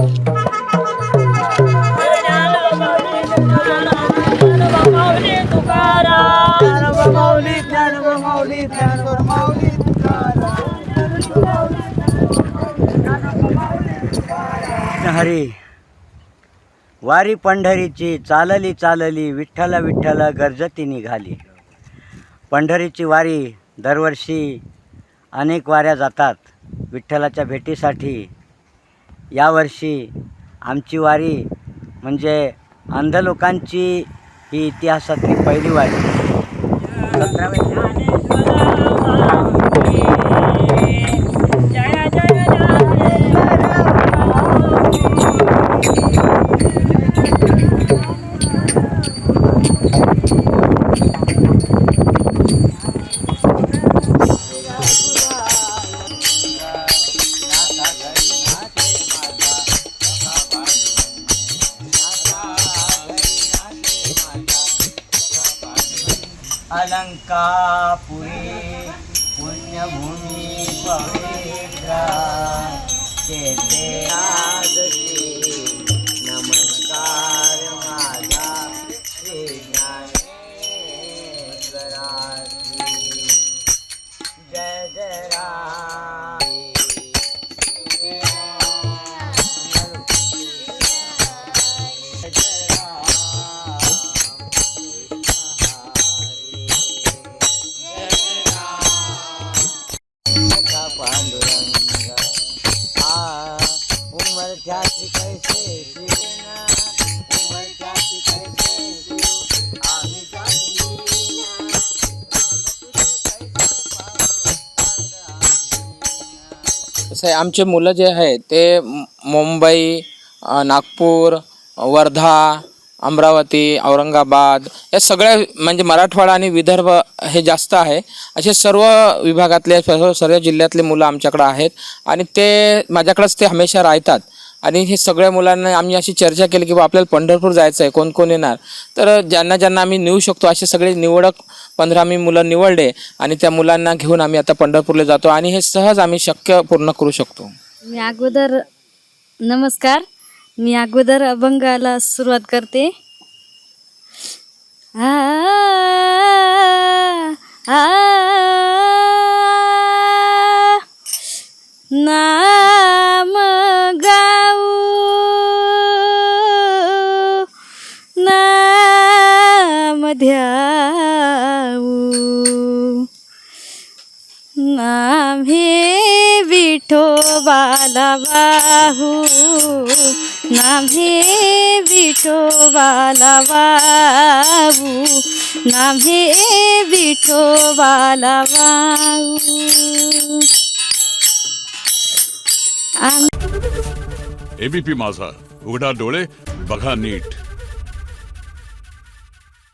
हरी वारी पंढरीची चालली चालली विठ्ठला विठ्ठला गर्जती निघाली. पंढरीची वारी दरवर्षी अनेक वाऱ्या जातात विठ्ठलाच्या भेटीसाठी. यावर्षी आमची वारी म्हणजे अंध लोकांची ही इतिहासातली पहिली वारी. अलंकापुरी पुण्यभूमी पवित्रा तेथे आजची नमस्कार माझा श्री ज्ञानेश्वराची. जय जय राम. उमरठ्याची कैसे शिवना उमरठ्याची कैसे शिव आम्ही कसं आहे, आमचे मुलं जे आहे ते मुंबई, नागपूर, वर्धा, अमरावती, औरंगाबाद या सगळ्या म्हणजे मराठवाडा आणि विदर्भ हे जास्त आहे. असे सर्व विभागातले सर्व जिल्ह्यातले मुलं आमच्याकडे आहेत आणि ते माझ्याकडेच ते हमेशा राहतात. आणि हे सगळ्या मुलांना आम्ही अशी चर्चा केली की आपल्याला पंढरपूर जायचं आहे, कोण कोण येणार. तर ज्यांना ज्यांना आम्ही नेऊ शकतो असे सगळे निवडक 15 आम्ही मुलं निवडले आणि त्या मुलांना घेऊन आम्ही आता पंढरपूरला जातो आणि हे सहज आम्ही शक्य पूर्ण करू शकतो. नमस्कार, मी अगोदर अभंगाला सुरुवात करते. नाम गाऊ नाम ध्याऊ नाम हे विठोबाला वाहू नाम हे विठोबाला वाहू नाम हे विठोबाला वाहू. एबीपी माझा, उघडा डोळे बघा नीट.